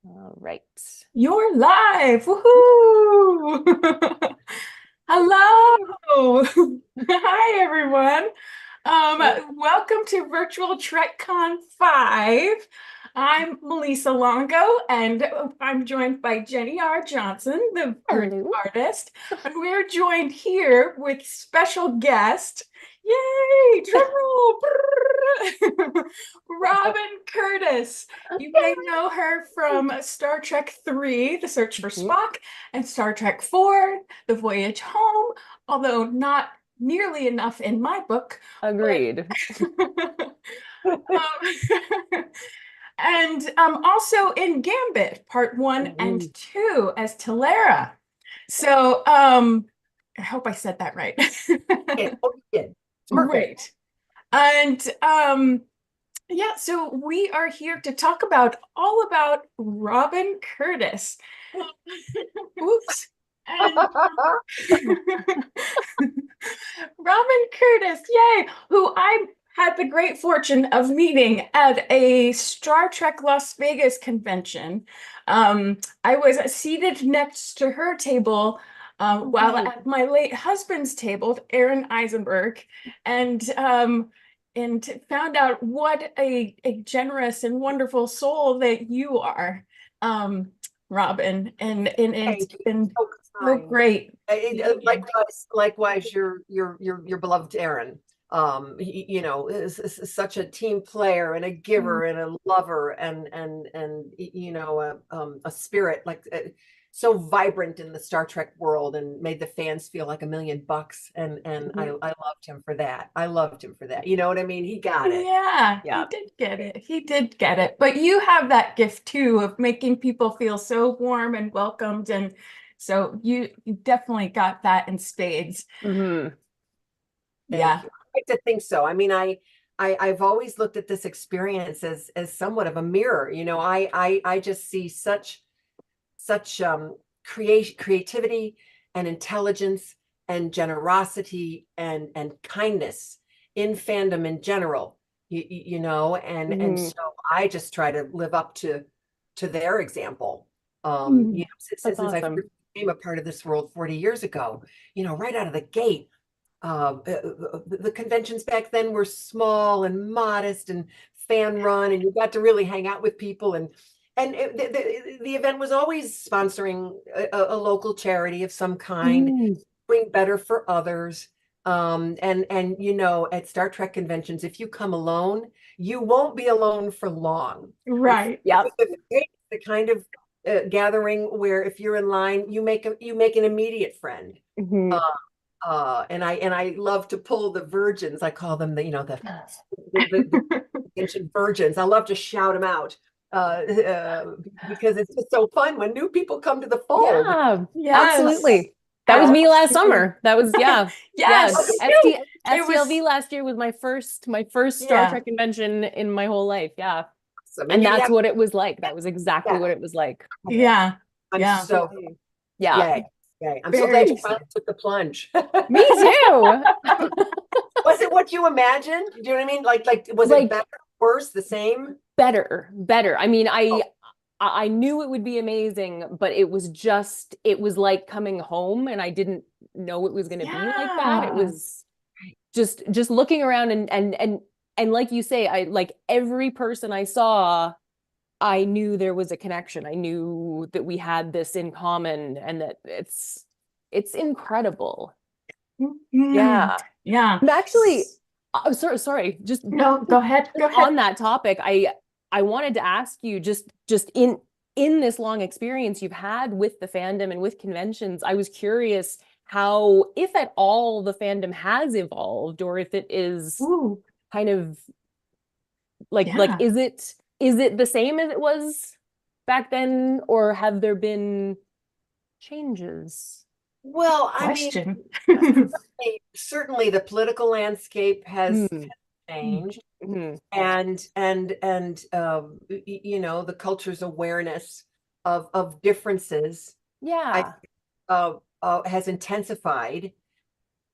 All right. You're live. Woohoo! Hello. Hi, everyone. Welcome to Virtual TrekCon 5. I'm Melissa Longo, and I'm joined by Jenny R. Johnson, the virtual Hello. artist. And we're joined here with special guest. Yay! Drumroll! Robin Curtis. You may know her from Star Trek 3, The Search for Mhm. Spock, and Star Trek 4, The Voyage Home, although not nearly enough in my book. Agreed. And also in Gambit, part one and Ooh. two as Talera. So I hope I said that right. Yeah, oh, you did. Perfect. Great. And yeah, so we are here to talk about all about Robin Curtis. Oops. And Robin Curtis, yay, who I had the great fortune of meeting at a Star Trek Las Vegas convention. I was seated next to her table while at my late husband's table, Aaron Eisenberg, and found out what a generous and wonderful soul that you are, Robin, and it's Thank you. been So so kind. great meeting you. Likewise, your beloved Aaron. You know, is such a team player and a Mm. giver and a lover and you know a spirit so vibrant in the Star Trek world and made the fans feel like $1,000,000 and I Mhm. loved him for that. I loved him for that. You know what I mean? He got it. Yeah, he Yeah. did get it. He did get it. But you have that gift too of making people feel so warm and welcomed. And so you definitely got that in spades. hmm Thank Yeah. you. I like to think so. I mean, I've always looked at this experience as somewhat of a mirror. You know, I just see such creativity and intelligence and generosity and kindness in fandom in general. You know, and hmm so I just try to live up to their example. You Mm. know, That's since I awesome. first became a part of this world 40 years ago, you know, right out of the gate the conventions back then were small and modest and fan run, and you got to really hang out with people. The event was always sponsoring a local charity of some kind, Mm. doing better for others. And you know, at Star Trek conventions, if you come alone, you won't be alone for long. It's Right. Yep. the kind of gathering where if you're in line, you make an immediate friend. hmm Uh, and I love to pull the virgins. I call them the ancient virgins. I love to shout them out because it's just so fun when new people come to the fold. Yeah, Yes. absolutely. That was me last Absolutely. summer. That was yeah. Yeah. Yes. It STLV was, last year was my first Star yeah. Trek convention in my whole life. Yeah. Awesome. And And you that's have what it was like. That was exactly yeah. what it was like. Yeah. I'm Yeah. so Yeah. yay. Yay. I'm so Very glad you finally excited. took the plunge. Me too. Was it what you imagined? Do you know what I mean? Like was it Like better, worse, the same? better. I mean, Oh, I knew it would be amazing, but it was like coming home and I didn't know it was going to be like that. It Yeah. was just looking around and like you say, I like every person I saw, I knew there was a connection. I knew that we had this in common and that it's incredible. Mhm. Yeah. Yeah. I'm actually oh, sorry, just No, go ahead. Go ahead. on that topic, I wanted to ask you just in this long experience you've had with the fandom and with conventions, I was curious how, if at all, the fandom has evolved or if it is Ooh, kind of like yeah. is it the same as it was back then or have there been changes? well, I mean, Question. certainly the political landscape has Hmm. changed hmm and you know, the culture's awareness of differences I Yeah. has intensified.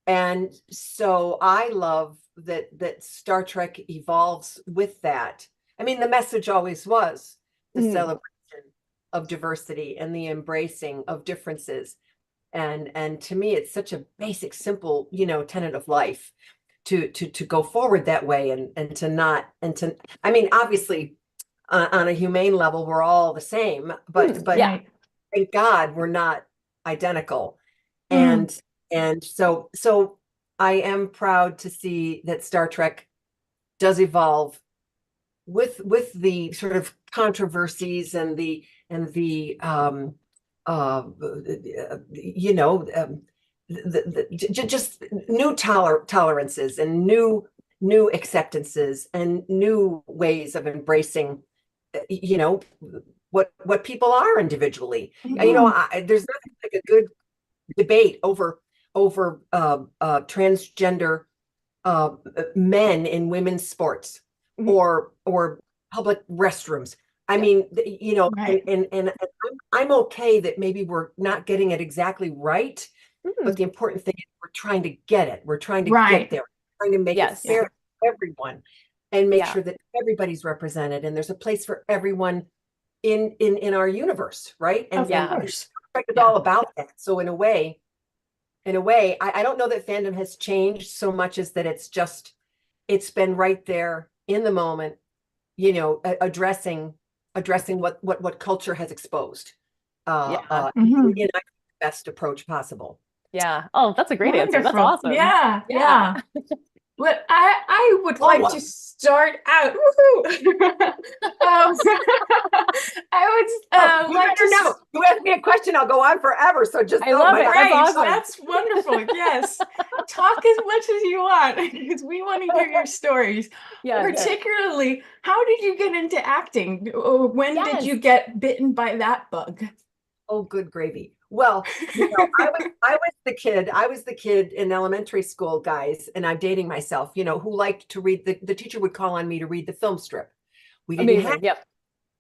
And so I love that Star Trek evolves with that. I mean, the message always was the Mm. celebration of diversity and the embracing of differences. And to me, it's such a basic, simple, tenet of life to go forward that way and to not and to I mean, obviously on a humane level, we're all the same, but Yeah. Right. thank God we're not identical. Mm. And so I am proud to see that Star Trek does evolve with the sort of controversies and the you know just new tolerances and new acceptances and new ways of embracing you know what people are individually. Mhm. There's nothing like a good debate over transgender uh, men in women's sports Mhm. or public restrooms. I Yeah. mean, Right. and I'm okay that maybe we're not getting it exactly right, but Mm. the important thing is we're trying to get it. We're trying to get Right. there. We're trying to make it Yes. Yeah. fair for everyone and make Yeah. sure that everybody's represented and there's a place for everyone in our universe, right? And Of Yeah. and course. it's Yeah. all about that. So in a way, I don't know that fandom has changed so much as that it's been right there in the moment, addressing what culture has exposed, Yeah. in Mhm. the best approach possible. Yeah. Oh, that's a great answer. That's Wonderful. awesome. Yeah. Yeah. Yeah. But I would like to Oh, start out. Woohoo! I would well, you like to. never know. You ask me a question, I'll go on forever. So just I know love it. That's Right. awesome. That's wonderful. Yes. Talk as much as you want because we want to hear your stories. Yes. Particularly, how did you get into acting? Or when did Yes. you get bitten by that bug? Oh, good gravy. Well, I was the kid in elementary school, guys, and I'm dating myself, who liked to read the teacher would call on me to read the film strip. We didn't have Amazing. Yep.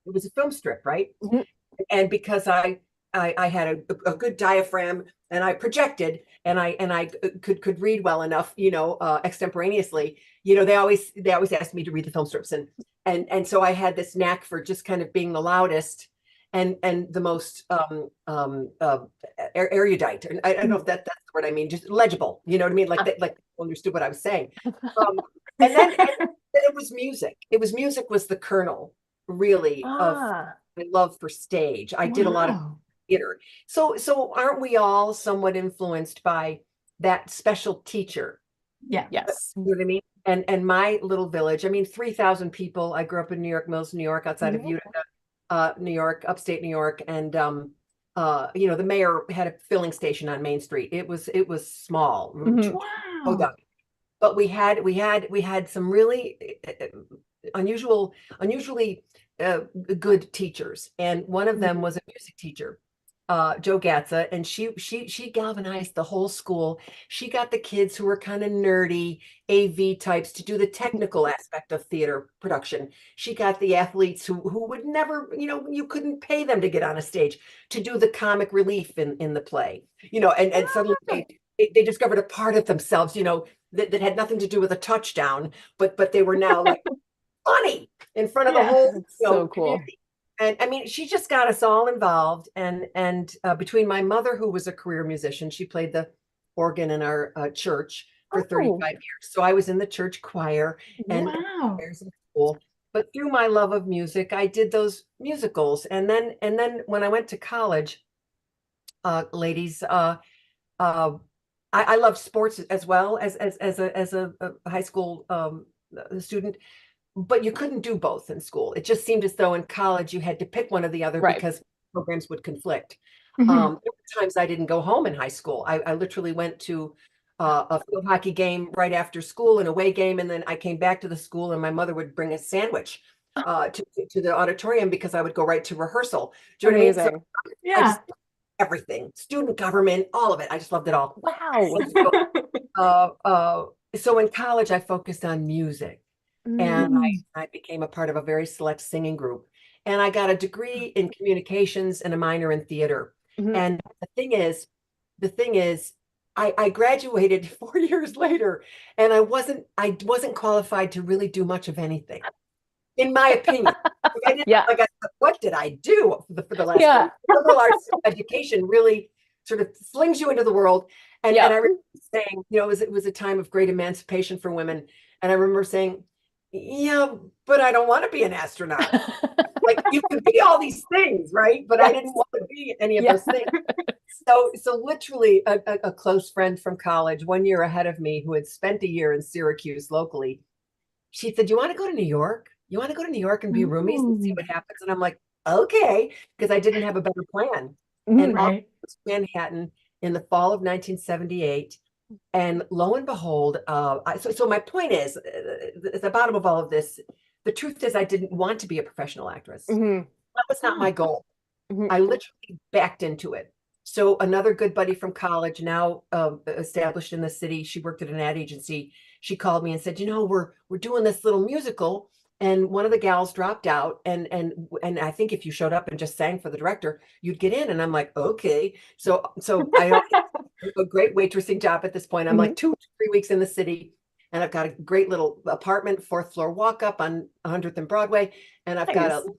it was a film strip, right? Mhm. And because I had a good diaphragm and I projected and I could read well enough, extemporaneously, they always asked me to read the film strips and so I had this knack for just kind of being the loudest and the most erudite. And I don't know if that's the word I mean, just legible, you know what I mean? Like Ah. that, like people understood what I was saying. Um, and then it was music. Music was the kernel really of Ah. my love for stage. I did a lot of Wow. theater. So aren't we all somewhat influenced by that special teacher? Yeah. Yes. You know what I mean? And my little village, I mean, 3,000 people. I grew up in New York Mills, New York, outside of Mhm. Utica, New York, upstate New York. And the mayor had a filling station on Main Street. It was small, Mhm. oh, Wow. yeah. But we had some really unusually good teachers, and one of them Mhm. was a music teacher, Joe Gatza, and she galvanized the whole school. She got the kids who were kind of nerdy AV types to do the technical aspect of theater production. She got the athletes who would never, you couldn't pay them to get on a stage to do the comic relief in the play, and suddenly they discovered a part of themselves, that had nothing to do with a touchdown, but they were now like funny in front of the Yeah. whole That's so cool. community. And I mean, she just got us all involved. And between my mother, who was a career musician, she played the organ in our church for Oh. 35 years. So I was in the church choir Mhm. and Wow. choirs in school. But through my love of music, I did those musicals. And then when I went to college, ladies, uh, I love sports as well as a high school student, but you couldn't do both in school. It just seemed as though in college you had to pick one or the other Right. because programs would conflict. Mhm. There were times I didn't go home in high school. I literally went to a field hockey game right after school, an away game, and then I came back to the school, and my mother would bring a sandwich to the auditorium because I would go right to rehearsal. Do you know what I mean? So Amazing. I just Yeah. everything, student government, all of it. I just loved it all. Wow. And so, so in college, I focused on music, and Mm. Mm. I became a part of a very select singing group. And I got a degree in communications and a minor in theater. Mhm. And the thing is, I graduated 4 years later, and I wasn't qualified to really do much of anything. in my opinion. I didn't, Yeah. like, what did I do for the last Yeah. liberal arts education really sort of slings you into the world. And Yeah. I remember saying, it was a time of great emancipation for women. And I remember saying, yeah, but I don't want to be an astronaut. Like, you can be all these things, right? But I didn't want to be any of Yeah. those things. So literally a close friend from college, 1 year ahead of me, who had spent a year in Syracuse locally, she said, "You want to go to New York? You want to go to New York and be roomies and see Ooh, what happens?" And I'm like, okay, because I didn't have a better plan. And Mhm. off right. to Manhattan in the fall of 1978. And lo and behold, so my point is, at the bottom of all of this, the truth is I didn't want to be a professional actress. Mhm. That was not my Oh, goal. Mhm. I literally backed into it. So another good buddy from college, now established in the city, she worked at an ad agency. She called me and said, we're doing this little musical, and one of the gals dropped out, and I think if you showed up and just sang for the director, you'd get in. And I'm like, okay. So I have a great waitressing job at this point. I'm Mhm. like 2 to 3 weeks in the city, and I've got a great little apartment, fourth floor walk up on 100th and Broadway, and I've got Nice.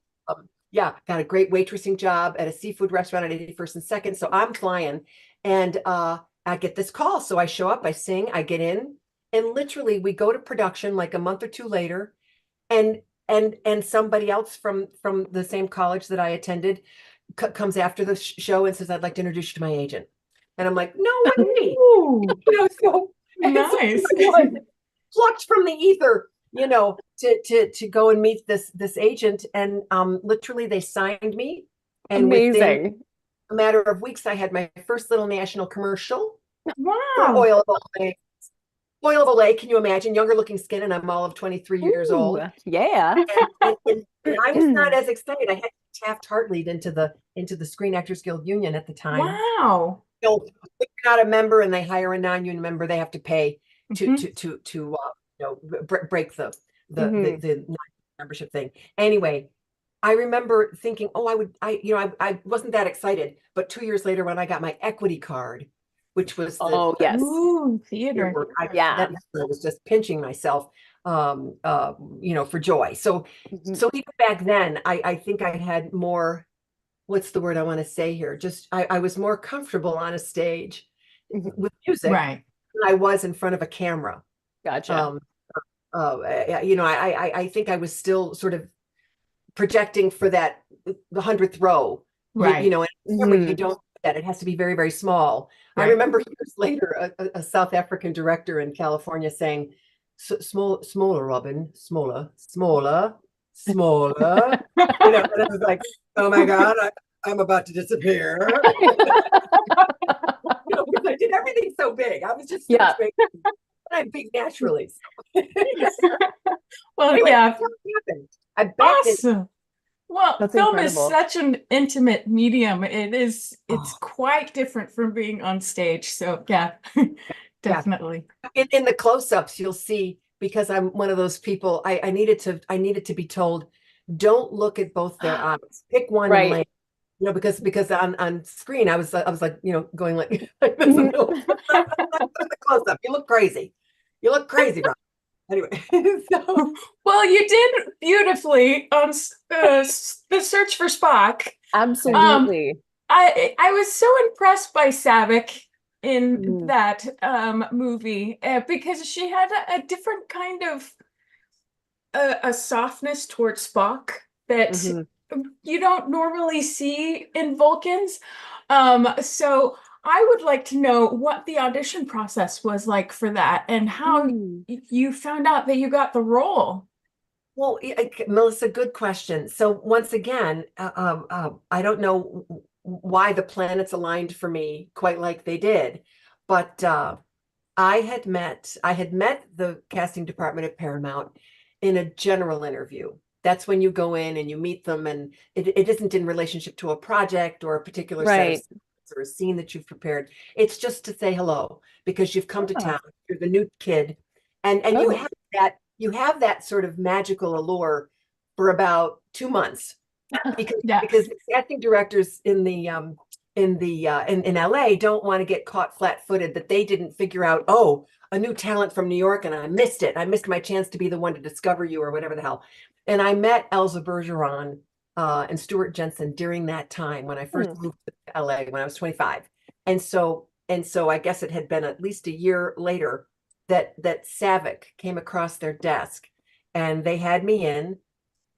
got a great waitressing job at a seafood restaurant at 81st and Second. So I'm flying, and I get this call. So I show up, I sing, I get in, and literally we go to production like a month or two later, and somebody else from the same college that I attended comes after the show and says, "I'd like to introduce you to my agent." And I'm like, "No way!" Ooh, So and so nice. I was plucked from the ether, to go and meet this agent, and literally they signed me, and within Amazing. a matter of weeks I had my first little national commercial for Wow. Oil of Olay. Oil of Olay, can you imagine? Younger looking skin, and I'm all of 23 years Ooh, old. yeah. And I was not as excited. I had Taft Hartley into the Screen Actors Guild Union at the time. Wow. If you're not a member and they hire a non-union member, they have to pay to Mhm. to to to break Mhm. the membership thing. Anyway, I remember thinking, oh, I wasn't that excited, but 2 years later, when I got my equity card, which was Oh, the yes. Ooh, theater. Yeah. I was just pinching myself, for joy. So Mhm. so even back then, I think I had more, what's the word I want to say here? Just I was more comfortable on a stage Mhm. with music Right. than I was in front of a camera. Gotcha. Um, I think I was still sort of projecting for the 100th row. Right. And camera, you Mhm. don't do that. It has to be very, very small. I Right. remember years later, a South African director in California saying, Smaller, Robin, smaller, smaller, smaller." And I was like, "Oh my God, I'm about to disappear." Because I did everything so big. I was just so Yeah. big. I'm big naturally. So Well, anyway, yeah, that's how it happened. I backed in. awesome. Well, That's film is incredible. such an intimate medium. It's Oh, quite different from being on stage. So yeah, yeah. definitely. In the close-ups, you'll see, because I'm one of those people, I needed to be told, don't look at both their eyes. Pick one and Right. lay. Because on screen I was like, going like, like this in Mhm. the close-up. You look crazy. You look crazy, Rob. Anyway, so Well, you did beautifully on the search for Spock. Um, Absolutely. I was so impressed by Savick in Mhm. that movie because she had a different kind of a softness towards Spock that Mhm. you don't normally see in Vulcans. So I would like to know what the audition process was like for that and how Mm. you found out that you got the role. well, Melissa, good question. So once again, I don't know why the planets aligned for me quite like they did, but I had met the casting department at Paramount in a general interview. That's when you go in and you meet them, and it isn't in relationship to a project or a particular set of Right. scenes or a scene that you've prepared. It's just to say hello because you've come to Oh. town. You're the new kid, and you Oh. have that sort of magical allure for about 2 months, because Yeah. because the casting directors in LA don't want to get caught flat-footed that they didn't figure out, oh, a new talent from New York, and I missed it. I missed my chance to be the one to discover you, or whatever the hell. And I met Elsa Bergeron and Stuart Jensen during that time when I first moved to LA when I was 25. And so I guess it had been at least a year later that Savick came across their desk and they had me in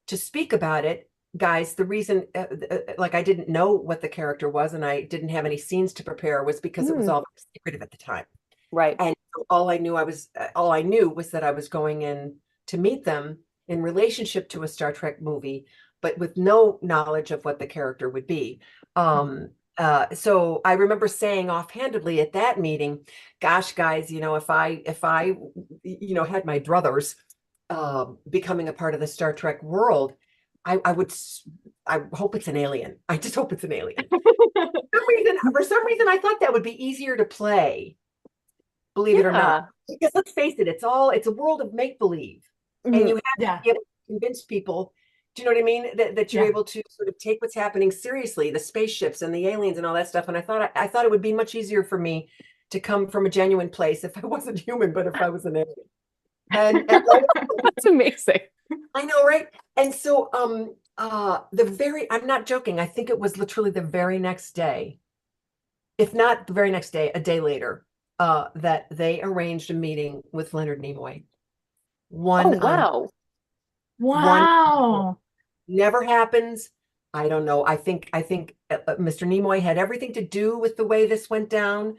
to speak about it. Guys, the reason like I didn't know what the character was and I didn't have any scenes to prepare was because it was all secretive at the time. Right. And all I knew was that I was going in to meet them in relationship to a Star Trek movie, but with no knowledge of what the character would be. So I remember saying offhandedly at that meeting, gosh, guys, if I had my druthers becoming a part of the Star Trek world, I hope it's an alien. I just hope it's an alien. For some reason, I thought that would be easier to play, believe it or not. Because let's face it, it's a world of make-believe. And you have to be able to convince people, do you know what I mean? That you're able to sort of take what's happening seriously, the spaceships and the aliens and all that stuff. And I thought it would be much easier for me to come from a genuine place if I wasn't human, but if I was an alien. And that's amazing. I know, right? And so I'm not joking, I think it was literally the very next day, if not the very next day, a day later, that they arranged a meeting with Leonard Nimoy. Wow. Wow. Never happens. I don't know. I think Mr. Nimoy had everything to do with the way this went down.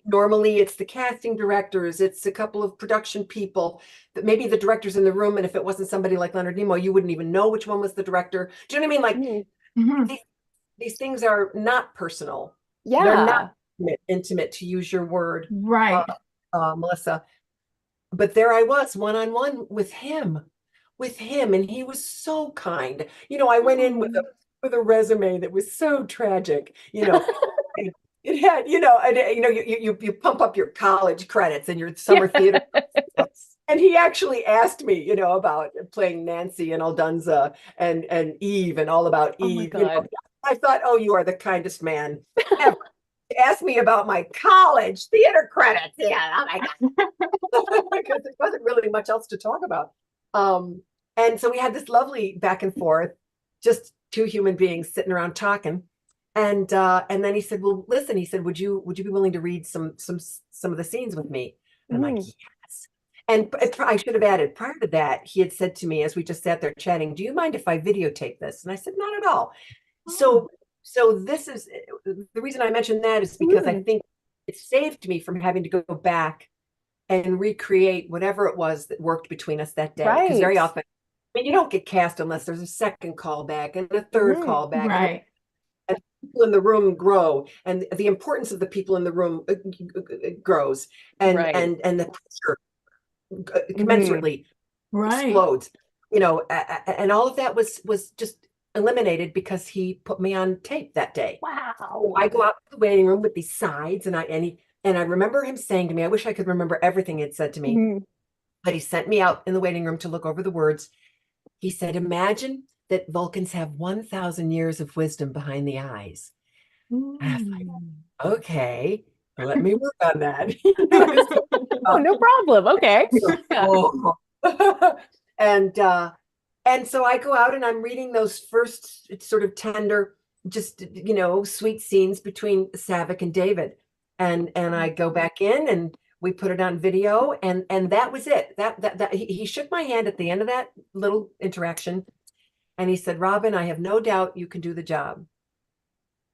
Normally it's the casting directors, it's a couple of production people, that maybe the director's in the room, and if it wasn't somebody like Leonard Nimoy, you wouldn't even know which one was the director. Do you know what I mean? Like these things are not personal. They're not intimate, to use your word, right, Melissa. But there I was, one-on-one with him, and he was so kind. I went in with a resume that was so tragic. It had, you pump up your college credits and your summer theater. And he actually asked me, about playing Nancy and Aldunza and Eve and All About Eve. Oh my God. I thought, oh, you are the kindest man ever. Asked me about my college theater credits. Yeah, oh my God. Because there wasn't really much else to talk about. And so we had this lovely back and forth, just two human beings sitting around talking. And then he said, well, listen, he said, would you be willing to read some of the scenes with me? And I'm like, yes. And I should have added, prior to that, he had said to me, as we just sat there chatting, do you mind if I videotape this? And I said, not at all. So this is the reason I mentioned that is because I think it saved me from having to go back and recreate whatever it was that worked between us that day. Because very often, you don't get cast unless there's a second callback and a third callback. Right. And people in the room grow, and the importance of the people in the room grows, and the pressure commensurately explodes. And all of that was just eliminated because he put me on tape that day. Wow. I go out to the waiting room with these sides, and I remember him saying to me, I wish I could remember everything he had said to me, but he sent me out in the waiting room to look over the words. He said, imagine that Vulcans have 1,000 years of wisdom behind the eyes. I was like, okay, let me work on that. Oh, no problem. Okay. And so I go out and I'm reading those first sort of tender, just, sweet scenes between Savick and David. And I go back in and we put it on video, and that was it. That he shook my hand at the end of that little interaction, and he said, Robin, I have no doubt you can do the job.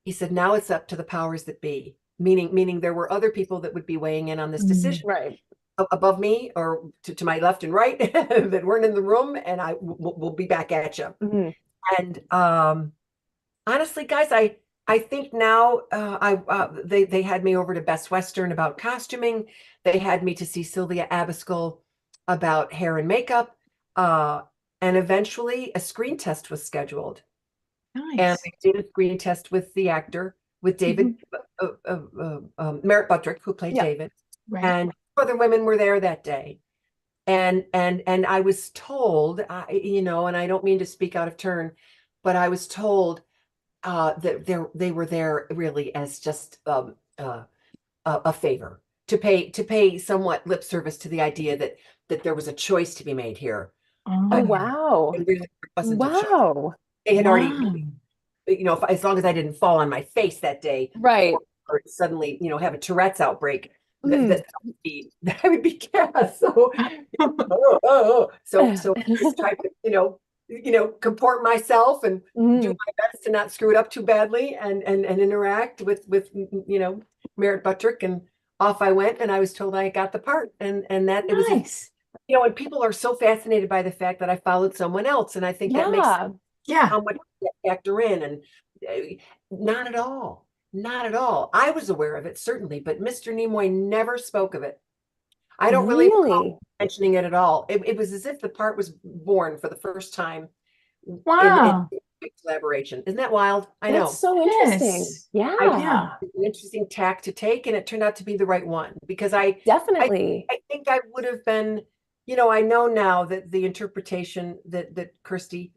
He said, now it's up to the powers that be, meaning there were other people that would be weighing in on this decision. Right. Above me or to my left and right that weren't in the room, and we'll be back at you. And honestly, guys, I think now they had me over to Best Western about costuming. They had me to see Sylvia Abiskill about hair and makeup. And eventually a screen test was scheduled. Nice. And I did a screen test with the actor, with David, Merritt Buttrick, who played David. Right. And other women were there that day. And I was told, and I don't mean to speak out of turn, but I was told that they were there really as just a favor, to pay somewhat lip service to the idea that there was a choice to be made here Oh, Oh, wow. It really wasn't a choice. Wow. They had already, wow. as long as I didn't fall on my face that day Right. or suddenly, have a Tourette's outbreak, that, Mm. that I would be cast. So, so I just try to, comport myself and do Mm. my best to not screw it up too badly and interact with Merritt Buttrick, and off I went, and I was told I got the part, and that it was Nice. and people are so fascinated by the fact that I followed someone else, and I think that makes Yeah. Yeah. how much that factor in, and not at all, not at all. I was aware of it certainly, but Mr. Nimoy never spoke of it. I don't really Really? recall mentioning it at all. It was as if the part was born for the first time in Wow. collaboration. Isn't that wild? I That's know. so interesting. Yes. I Yeah. Yeah, An interesting tack to take, and it turned out to be the right one, because I definitely. I think I would have been, I know now that the interpretation that Kirsty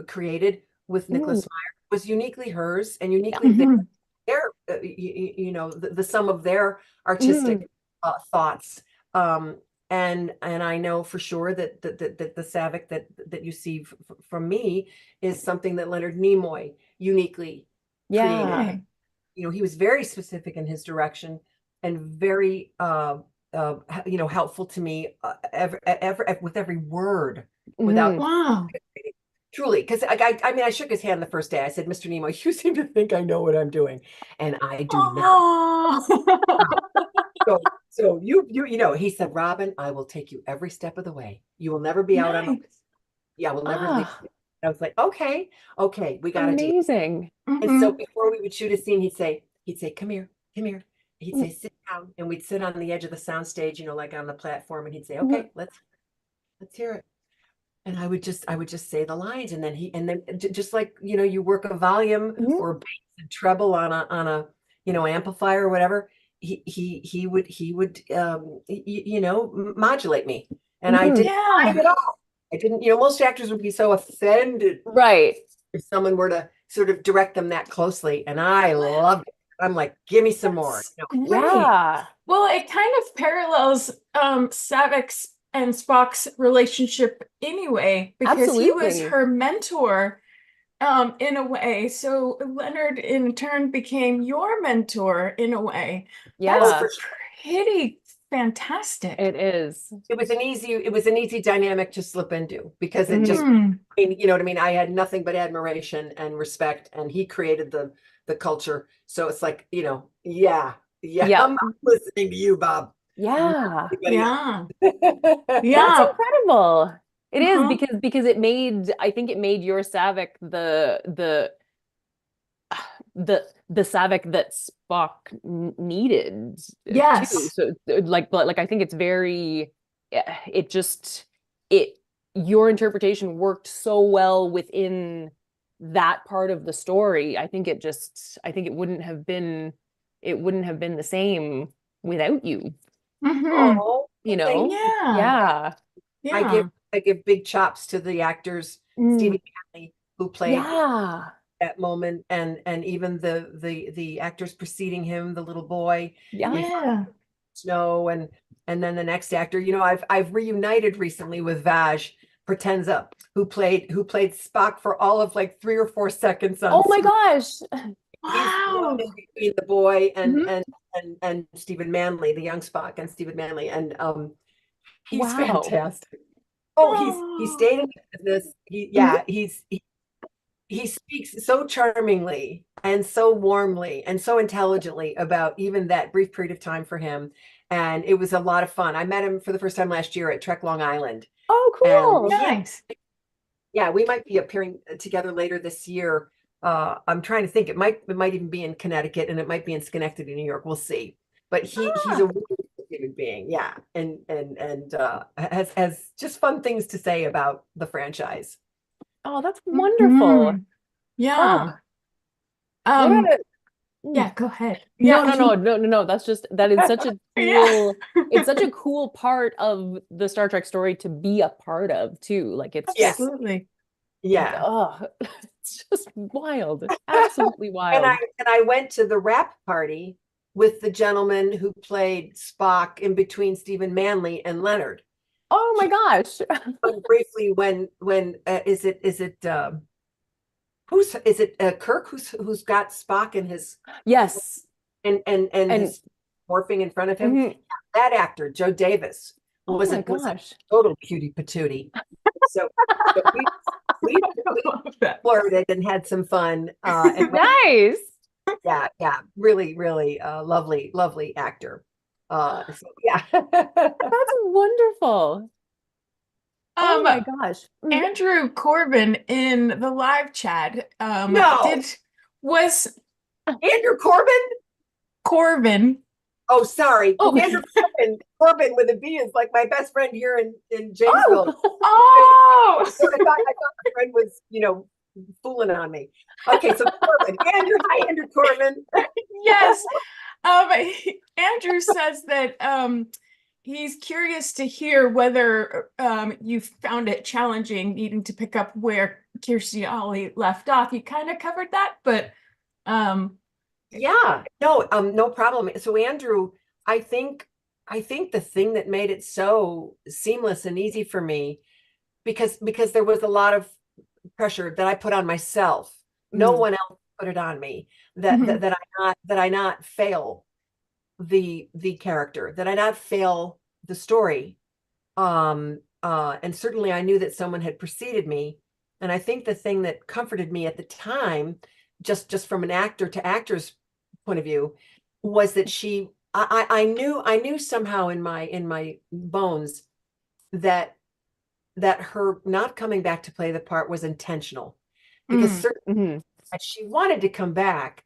created with Mm. Nicholas Meyer was uniquely hers and uniquely Mhm. their the sum of their Mm. artistic thoughts. And I know for sure that the Savick that you see from me is something that Leonard Nimoy uniquely created. Yeah. Okay. He was very specific in his direction and very helpful to me, with every word, Mm. without Wow. truly, because I mean, I shook his hand the first day. I said, Mr. Nimoy, you seem to think I know what I'm doing, and I do not. Oh. So he said, Robin, I will take you every step of the way. You will never be out on a, Nice. yeah, we'll never leave. Ah, I was like, okay, we got a deal. amazing. And so Hmm. before we would shoot a scene, he'd say, come here, come here. He'd Mm. say, sit down, and we'd sit on the edge of the soundstage, like on the platform, and he'd say, Mhm. okay, let's hear it. And I would just say the lines, and then just like you work a volume Mhm. or bass and treble on a amplifier or whatever. He would modulate me, and I Mhm. didn't mind Yeah. at all. I didn't. Most actors would be so offended Right. if someone were to sort of direct them that closely, and I loved it. I'm like, give me some more. That's great. Yeah, Well, it kind of parallels Savik's and Spock's relationship anyway, because he was absolutely. her mentor in a way. So Leonard in turn became your mentor in a way. Oh, That's Yeah, for sure. pretty fantastic. it is. It was an easy dynamic to slip into, because it just, Hmm. I mean, you know what I mean? I had nothing but admiration and respect, and he created the culture. So it's like, yeah, yeah, Yep. I'm not listening to you, Bob. I'm listening Yeah. to anybody Yeah. That's Yeah. incredible. It is Uh-huh. because I think it made your Savick the Savick that Spock needed too. Yes. So but like I think it's very it just it your interpretation worked so well within that part of the story. I think it wouldn't have been the same without you, Hmm. Oh, you thank know? you. Yeah. Yeah. I give Yeah. I give big chops to the actors, Mm. Stephen Manley, who played Yeah. that moment, and even the actors preceding him, the little boy Yeah. in Yeah. Snow, and then the next actor. I've reunited recently with Vaj Potenza, who played Spock for all of like 3 or 4 seconds on Oh my screen. gosh. He's the one Wow. in between the boy and Mhm. and and Stephen Manley, the young Spock, and Stephen Manley, and he's Wow. fantastic. Oh, he Oh. stayed in business. Mhm. He speaks so charmingly and so warmly and so intelligently about even that brief period of time for him. And it was a lot of fun. I met him for the first time last year at Trek Long Island. Oh, And cool. Nice. yeah, we might be appearing together later this year. I'm trying to think. It might even be in Connecticut, and it might be in Schenectady, New York. We'll see. But he's a Ah. really good human being, yeah, and has just fun things to say about the franchise. Oh, that's wonderful. Hmm. Oh, Yeah. what Um, a mm. yeah, go ahead. No, Yeah. no, no, no, no, no. That is such a Yeah. cool, it's such a cool part of the Star Trek story to be a part of too. Like it's Yes, just Absolutely. yeah. oh, it's just wild. Absolutely And I wild. and I went to the wrap party with the gentleman who played Spock in between Stephen Manley and Leonard. Oh my gosh. Briefly, when is it who's is it Kirk who's got Spock in his Yes. and And his morphing in front of him? mhm. That actor, Joe Davis, Oh my was a gosh. total cutie patootie. So, so we Love that. flirted and had some fun. And Nice. yeah, really, really lovely actor. So yeah. That's wonderful. Oh Um, my gosh. Mhm. Andrew Corbin in the live chat No, was Andrew Corbin. Corbin. Oh, sorry. Oh, Andrew Corbin. Corbin with a B is like my best friend here in Janesville. oh. Oh, I thought my friend was, fooling on me. Okay, so Corbin. Hi, Andrew Corbin. yes. Um, Andrew says that he's curious to hear whether you found it challenging needing to pick up where Kirstie Alley left off. You kind of covered that, but um, Yeah, no problem. So Andrew, I think the thing that made it so seamless and easy for me, because there was a lot of pressure that I put on myself. No Mhm. one else put it on me that Mhm. that I not fail the character, that I not fail the story. And certainly I knew that someone had preceded me. And I think the thing that comforted me at the time, just from an actor to actor's point of view, was that I knew somehow in my bones that her not coming back to play the part was intentional, because Mm, certainly Mhm. if she wanted to come back,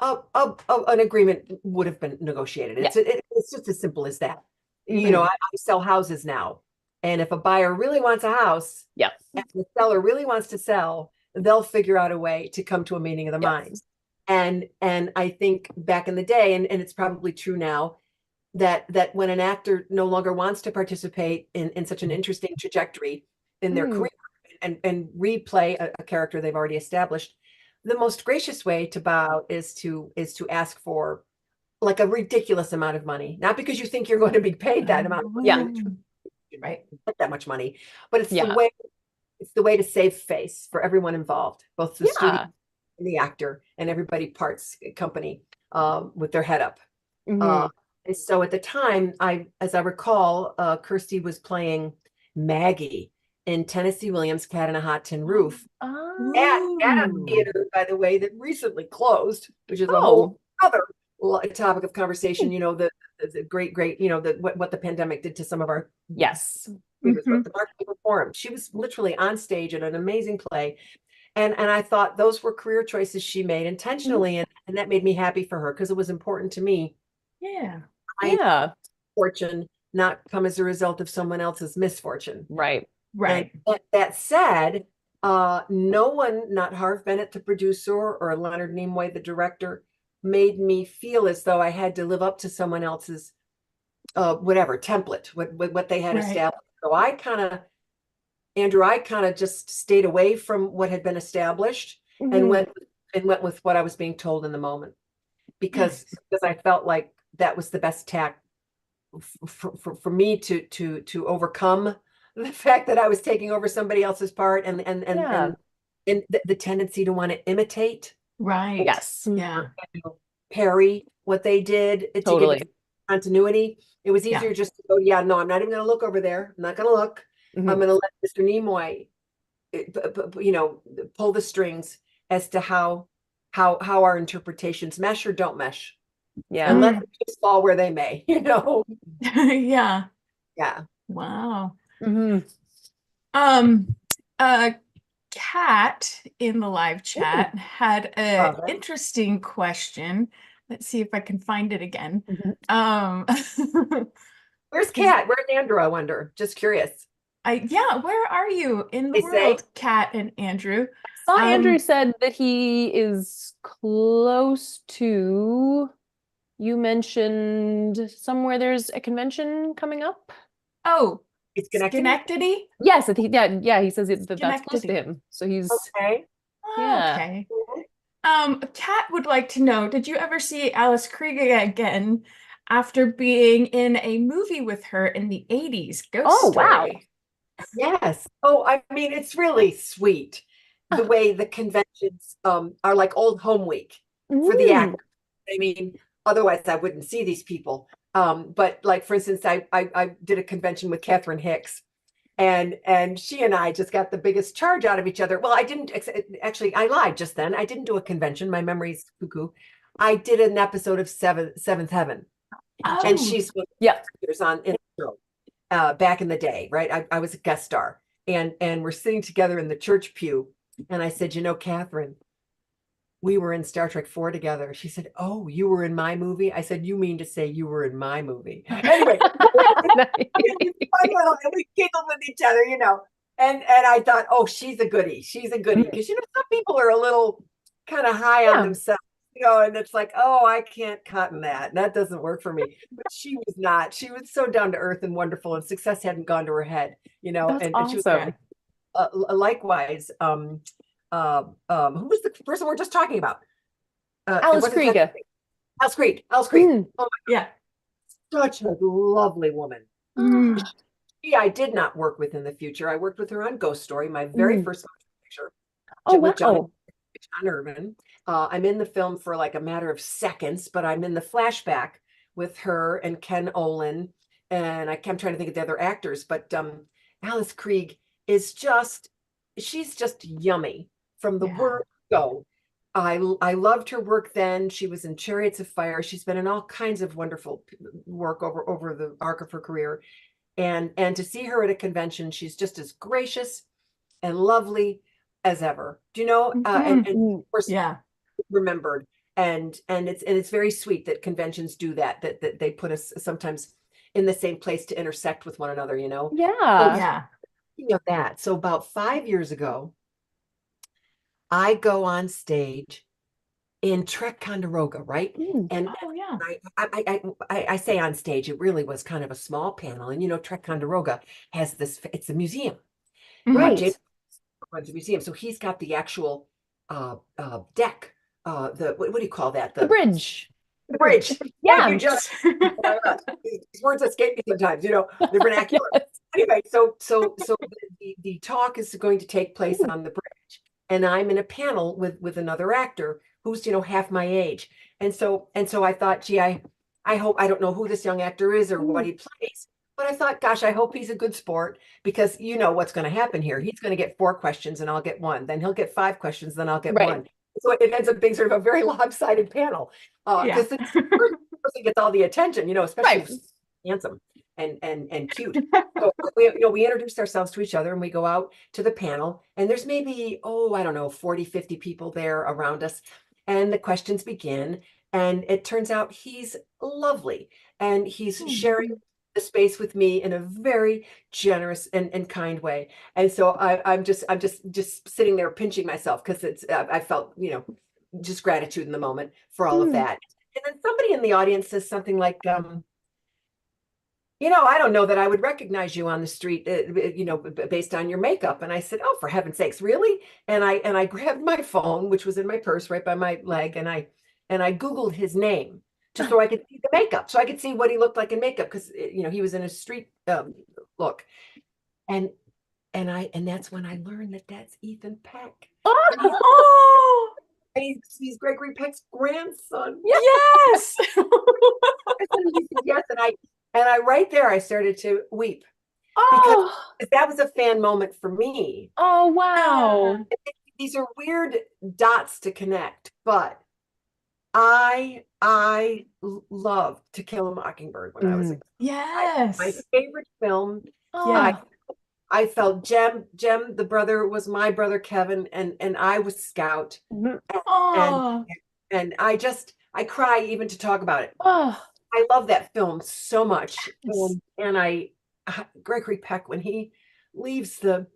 an agreement would have been negotiated. Yeah. It's just as simple as that. Mhm. I sell houses now, and if a buyer really wants a house Yeah. and the seller really wants to sell, they'll figure out a way to come to a meeting of the Yes. minds. And I think back in the day, and it's probably true now, that when an actor no longer wants to participate in such an interesting trajectory in their Mhm. career and replay a character they've already established, the most gracious way to bow is to ask for like a ridiculous amount of money, not because you think you're going to be paid that amount of Yeah. money, right? Not that much money, but Yeah. it's the way to save face for everyone involved, both the studio Yeah. and the actor and everybody parts company, with their head up. Uh, Mhm. and so at the time, as I recall, Kirstie was playing Maggie in Tennessee Williams' Cat in a Hot Tin Roof at a ooh, theater, by the way, that recently closed, which is a whole Oh, other topic of conversation. The great, what the pandemic did to some of our yes. theaters, hmm but the Mark Twain Forum. She was literally on stage at an amazing play, and I thought those were career choices she made Mhm. intentionally, and that made me happy for her because it was important to me. yeah, My Yeah. fortune not come as a result of someone else's misfortune. Right. And right, that said, no one, not Harv Bennett, the producer, or Leonard Nimoy, the director, made me feel as though I had to live up to someone else's whatever template, what they had right. established. So Andrew, I kind of just stayed away from what had been established and Mhm. went with what I was being told in the moment, because Nice. I felt like that was the best tack for me to overcome the fact that I was taking over somebody else's part, Yeah. and the tendency to want to imitate Right. Yes. Yeah. or parry what they did to give it Totally. continuity. It was Yeah. easier just to go, yeah, no, I'm not even going to look over there. I'm not going to look. I'm Mhm. going to let Mr. Nimoy, pull the strings as to how our interpretations mesh or don't mesh, and Yeah. let Mm. them just fall where they may. Yeah. Yeah. Wow. Mhm. Um, a cat in the live Ooh, chat had an love it. interesting question. Let's see if I can find it again. Mhm. Um, Where's Kat? Where's Andrew? I wonder. Just curious. yeah, where are you in the They say, world, Kat and Andrew? Saw Andrew Um, said that he is close to, you mentioned somewhere there's a convention coming up. oh, it's Schenectady. Schenectady? Yes, yeah, he says that's close to Schenectady. him. So he's, Okay. yeah. Okay. Mhm. Kat would like to know, did you ever see Alice Krieger again after being in a movie with her in the 80s, Ghost Oh, wow. Story. Yes. Oh, I mean, it's really sweet the way the conventions are like old home week for the Mm. actors. I mean, otherwise I wouldn't see these people. But like for instance, I did a convention with Catherine Hicks, and she and I just got the biggest charge out of each other. Well, I didn't actually. I lied just then. I didn't do a convention. My memory's cuckoo. I did an episode of Seventh Heaven, and Oh, she's one of the Yeah. actors on in the show back in the day, right? I was a guest star, and we're sitting together in the church pew, and I said, you know, Catherine, we were in Star Trek 4 together. She said, oh, you were in my movie? I said, you mean to say you were in my movie? Anyway, Nice. we giggled with each other, you know. And I thought, oh, she's a goodie. She's a goodie. Because you know, some people are a little kind of high on Yeah. themselves, you know, and it's like, oh, I can't cotton that. That doesn't work for me. But she was not. She was so down to earth and wonderful, and success hadn't gone to her head, you know, That's and she was awesome. likewise. Who was the person we're just talking about? It Alice wasn't Krieger. Alice Creed. Alice Creed. Mm. Oh, yeah. such a lovely woman. Mm. I did not work with in the future. I worked with her on Ghost Story, my very Mm. first motion picture Oh, with wow. John Irvin. I'm in the film for like a matter of seconds, but I'm in the flashback with her and Ken Olin, and I'm trying to think of the other actors, but Alice Krieg is she's just yummy from the Yeah. word go. I loved her work then. She was in Chariots of Fire. She's been in all kinds of wonderful work over the arc of her career. And to see her at a convention, she's just as gracious and lovely as ever. Do you know? And Mm. of course, Yeah. remembered. And it's very sweet that conventions do that. That they put us sometimes in the same place to intersect with one another. You know. Oh, Yeah. Yeah. speaking of that, so about 5 years ago, I go on stage in Trek Conderoga, right? Mm. And Oh, yeah. I say on stage, it really was kind of a small panel. And you know, Trek Conderoga has this, it's a museum. Right. James runs a museum. So he's got the actual deck, what do you call that? The bridge. The bridge. Yeah. Thank you, just these words escape me sometimes, you know, the vernacular. Yes. Anyway, so the talk is going to take place on the bridge, and I'm in a panel with another actor who's, you know, half my age. And so I thought, gee, I hope, I don't know who this young actor is or what he plays, but I thought, gosh, I hope he's a good sport, because you know what's going to happen here. He's going to get 4 questions and I'll get 1. Then he'll get 5 questions, then I'll get Right. 1. So it ends up being sort of a very lopsided panel, Yeah. because the person gets all the attention, you know, especially Right. if he's handsome and cute. So we introduce ourselves to each other and we go out to the panel, and there's maybe, oh, I don't know, 40, 50 people there around us. And the questions begin, and it turns out he's lovely, and he's sharing the space with me in a very generous and kind way. And so I'm just sitting there pinching myself, because it's I felt, you know, just gratitude in the moment for all of that. And then somebody in the audience says something like, you know, I don't know that I would recognize you on the street, you know, based on your makeup. And I said, oh, for heaven's sakes, really? And I grabbed my phone, which was in my purse right by my leg, and I Googled his name just so I could see the makeup, so I could see what he looked like in makeup, because you know, he was in a street look. And that's when I learned that that's Ethan Peck. Oh, He's Gregory Peck's grandson. yes. Yes, and I right there I started to weep, Oh. because that was a fan moment for me. Oh, wow. These are weird dots to connect, but I loved To Kill a Mockingbird when I was a kid. Yes. My favorite film. Yeah. I felt Jem, the brother, was my brother Kevin, and I was Scout, Oh. and I cry even to talk about it. Oh. I love that film so much. And Gregory Peck, when he leaves the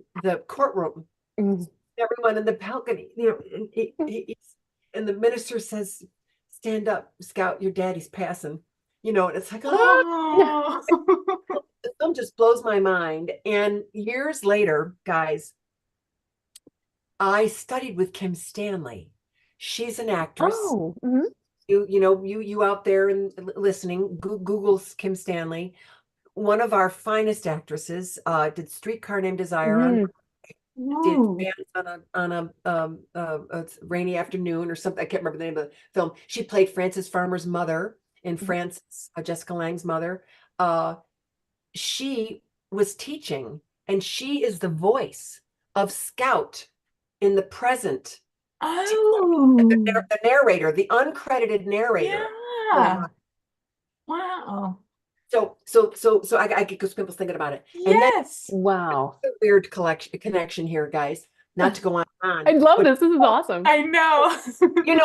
courtroom, everyone in the balcony, you know, and the minister says, stand up, Scout, your daddy's passing, you know, and it's like, oh, the film just blows my mind. And years later, guys, I studied with Kim Stanley. She's an actress. Oh. you out there and listening, Google's Kim Stanley, one of our finest actresses, did Streetcar Named Desire on Mm. did Ooh. dance on a rainy afternoon or something. I can't remember the name of the film. She played Frances Farmer's mother in Frances, Jessica Lange's mother. Uh, she was teaching, and she is the voice of Scout in the present. Oh, The narrator, the uncredited narrator. yeah. Wow. So I get goosebumps thinking about it. And then Yes. Wow. a weird connection here, guys. Not to go on, I love but this. This is awesome. I know.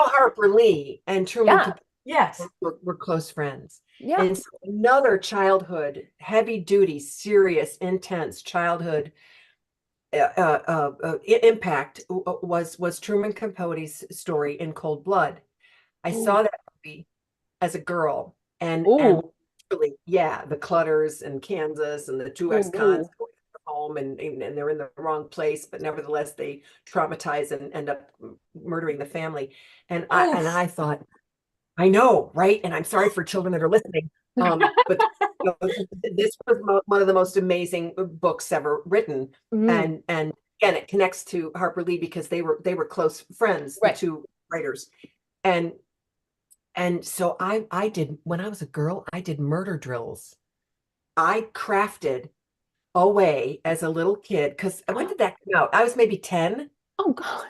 Harper Lee and Truman Yeah. Capote Yes. were close friends. Yeah. And so another childhood, heavy duty, serious, intense childhood impact was Truman Capote's story in Cold Blood. I saw Oh. that movie as a girl, and Oh. really, yeah, the Clutters and Kansas and the two ex-cons Oh. go home and they're in the wrong place, but nevertheless they traumatize and end up murdering the family. And Oh. I thought, I know, right? And I'm sorry for children that are listening. But this was one of the most amazing books ever written. Mm. And again, it connects to Harper Lee because they were close friends, the Right. two writers. And so I did, when I was a girl, I did murder drills. I crafted a way as a little kid, because when did that come out? I was maybe 10 Oh God.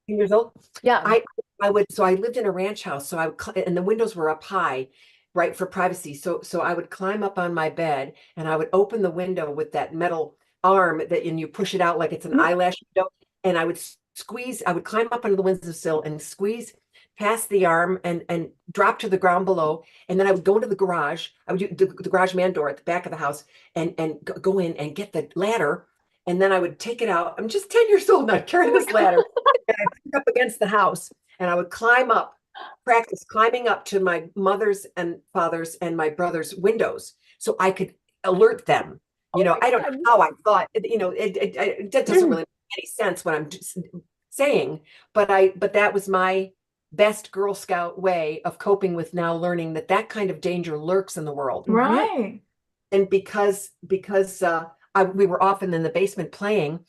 years old. Yeah. I lived in a ranch house, so and the windows were up high, right, for privacy. So I would climb up on my bed and I would open the window with that metal arm and you push it out like it's an eyelash window, and I would squeeze. I would climb up under the windowsill and squeeze past the arm and drop to the ground below, and then I would go into the garage. I would do the garage man door at the back of the house and go in and get the ladder, and then I would take it out. I'm just 10 years old and I'd carry this ladder and I'd put it up against the house and I would climb up, practice climbing up to my mother's and father's and my brother's windows so I could alert them. Oh my I don't God. know how I thought, that doesn't really make any sense what I'm just saying, but that was my best Girl Scout way of coping with now learning that kind of danger lurks in the world. Right. And because we were often in the basement playing,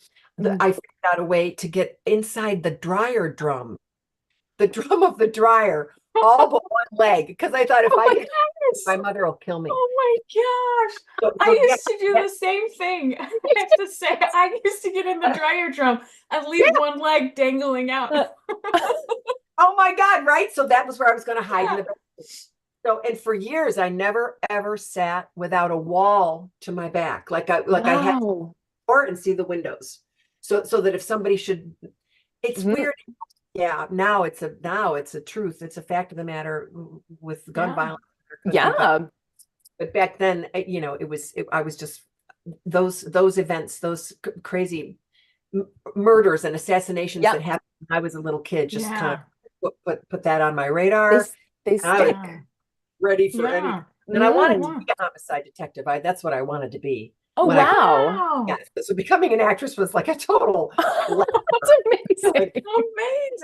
I figured out a way to get inside the dryer drum, the drum of the dryer, all but one leg, because I thought if Oh I my get gosh. my mother will kill me. Oh my gosh. I So used to do the same thing. I have to say, I used to get in the dryer drum and leave one leg dangling out. Oh my God, right? So that was where I was going to hide in Yeah. the basement. So, and for years, I never ever sat without a wall to my back, like I had to Wow. door and see the windows, so that if somebody should, it's Mhm. weird. Yeah, now it's a truth. It's a fact of the matter with gun Yeah. violence. There could be, Yeah. but back then, I was just those events, those crazy murders and assassinations Yeah. that happened when I was a little kid, just kind Yeah. of put that on my radar. They And I was stick. ready for anything. Yeah. And I wanted to Mm. Wow. be a homicide detective. That's what I wanted to be. Oh When wow. Wow. so becoming an actress was like a total That's amazing.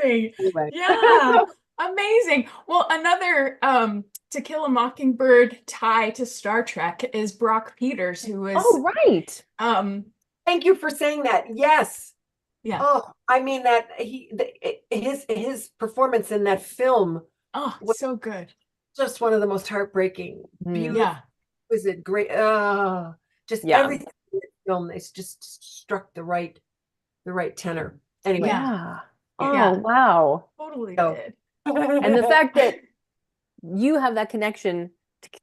Amazing. anyway. Yeah. Amazing. Well, another To Kill a Mockingbird tie to Star Trek is Brock Peters, who is Oh right. Thank you for saying that. Yes. yeah. Oh, I mean that his performance in that film Oh, was so good. just one of the most heartbreaking, beautiful, Yeah. was it great? Just Yeah. everything in the film, they just struck the right tenor. Anyway. Yeah. Oh Yeah. wow. Totally So- did. And the fact that you have that connection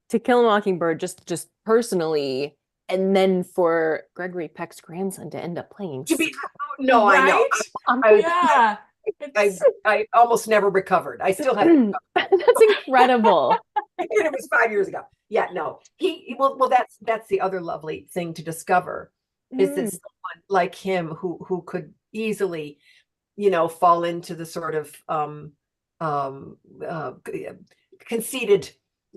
to Kill a Mockingbird just personally, and then for Gregory Peck's grandson to end up playing. to be, no, I know. Yeah. I almost never recovered. I still haven't. That's incredible. It was 5 years ago. Yeah, no. Well, that's the other lovely thing to discover is that someone like him who could easily, fall into the sort of conceited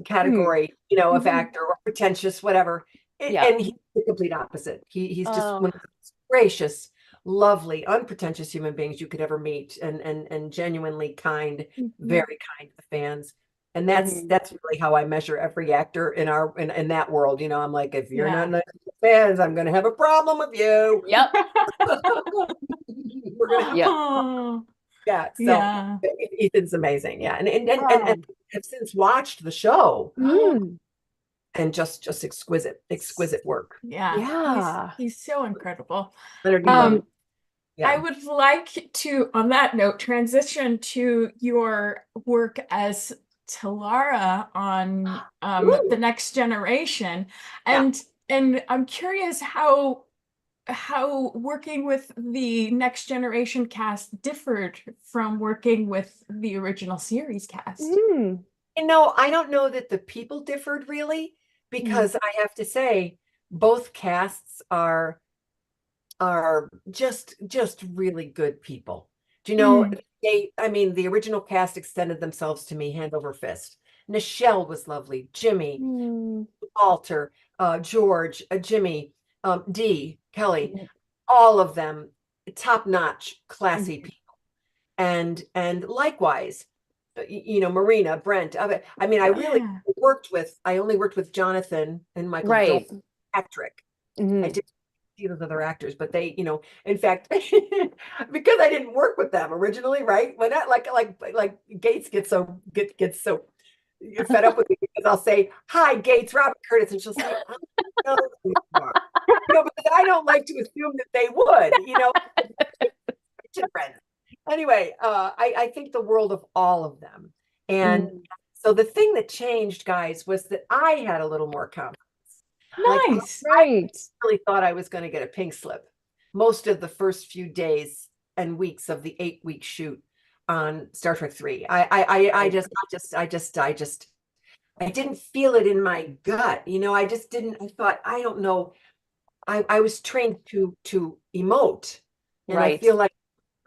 category, of actor or pretentious, whatever. Yeah. And he's the complete opposite. He's just Oh. one of the most gracious, lovely, unpretentious human beings you could ever meet, and genuinely kind, very kind to the fans. And that's really how I measure every actor in in that world. You know, I'm like, if you're not nice to fans, I'm going to have a problem with you. Yep. We're gonna have, yeah. So Ethan's amazing. Yeah, and have since watched the show. And just exquisite work. Yeah. He's so incredible. Yeah. I would like to, on that note, transition to your work as Talara on The Next Generation. And I'm curious how working with the Next Generation cast differed from working with the original series cast. You know, I don't know that the people differed really, because I have to say both casts are just really good people. Do you know, I mean, the original cast extended themselves to me hand over fist. Nichelle was lovely, Jimmy, Walter, George, Jimmy, Dee, Kelly, all of them top-notch, classy people. And likewise, you know, Marina, Brent. I mean, I really I only worked with Jonathan and Michael Patrick. I did see those other actors, but they, you know, in fact, because I didn't work with them originally, right? When that like Gates gets so fed up with me because I'll say, "Hi, Gates, Robert Curtis," and she'll say, "I don't know who you are." You know, because I don't like to assume that they would, you know. Anyway, I think the world of all of them. And so the thing that changed, guys, was that I had a little more confidence. Nice. I really thought I was going to get a pink slip most of the first few days and weeks of the 8-week shoot on Star Trek 3. I didn't feel it in my gut. You know, I just didn't. I thought, I don't know. I was trained to emote, and I feel like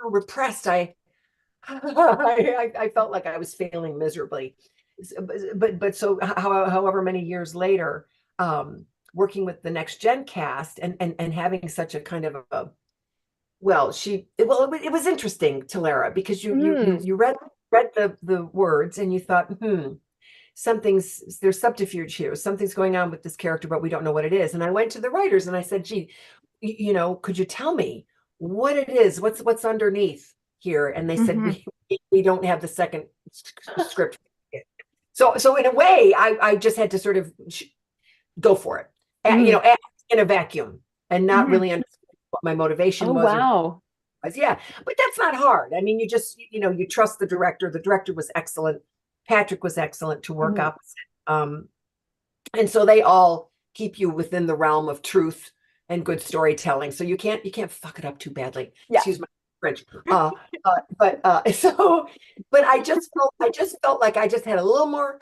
repressed. I felt like I was failing miserably. But so however many years later, working with the Next Gen cast and having such a kind of a, well, it was interesting, Talara, because you read the words and you thought, there's subterfuge here, something's going on with this character, but we don't know what it is. And I went to the writers and I said, gee, you know, could you tell me what it is, what's underneath here? And they said, we don't have the second script. So in a way, I just had to sort of go for it, you know, in a vacuum, and not really understand what my motivation was. Wow. Yeah, but that's not hard. I mean, you know, you trust the director. The director was excellent. Patrick was excellent to work opposite. And so they all keep you within the realm of truth and good storytelling. So you can't fuck it up too badly. Excuse my French. But I just felt like I just had a little more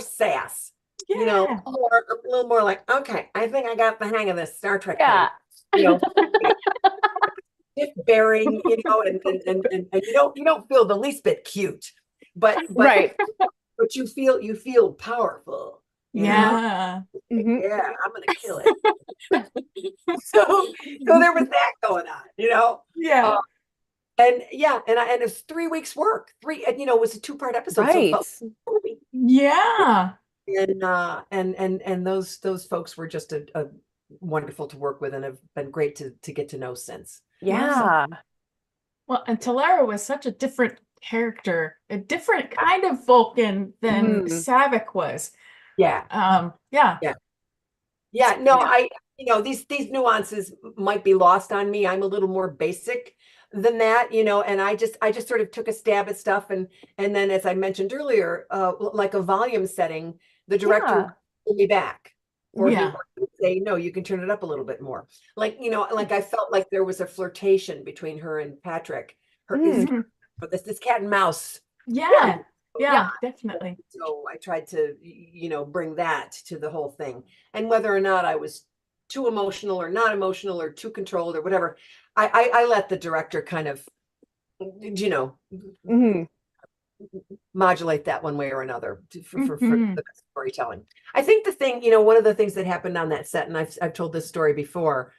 sass. You know, a little more like, okay, I think I got the hang of this Star Trek thing. You know, bearing, you know, and you don't feel the least bit cute, but but you feel powerful. Yeah. Yeah, I'm gonna kill it. so there was that going on, you know. And it was 3 weeks work. And you know, it was a 2-part episode. So and those folks were just a wonderful to work with and have been great to get to know since. Yeah. Well, and Talara was such a different character, a different kind of Vulcan than Saavik was. Yeah. No, you know, these nuances might be lost on me. I'm a little more basic than that, you know, and I just sort of took a stab at stuff, and then, as I mentioned earlier, like a volume setting, the director pulled me back, or he would say, no, you can turn it up a little bit more. Like, you know, like I felt like there was a flirtation between her and Patrick, this cat and mouse. Yeah, definitely. So I tried to, you know, bring that to the whole thing. And whether or not I was too emotional or not emotional or too controlled or whatever, I let the director kind of, you know, modulate that one way or another for the storytelling. I think the thing, you know, one of the things that happened on that set, and I've told this story before,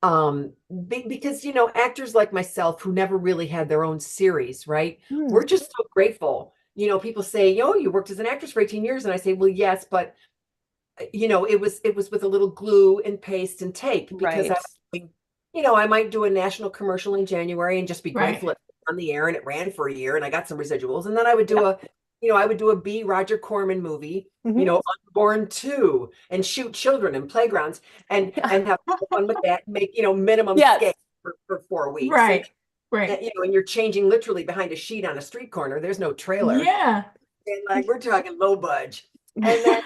because, you know, actors like myself who never really had their own series, right? We're just so grateful you know, people say, "Yo, you worked as an actress for 18 years." And I say, well, yes, but you know, it was with a little glue and paste and tape because Right. you know, I might do a national commercial in January and just be Right. grateful it's on the air and it ran for a year and I got some residuals. And then I would do Yeah. I would do a B. Roger Corman movie, you Mhm. know, Unborn 2, and shoot children in playgrounds and have fun with that, make, you know, minimum Yes. scale for 4 weeks. Right. Right. And, you know, and you're changing literally behind a sheet on a street corner. There's no trailer. Yeah. And like, we're talking low budge. And then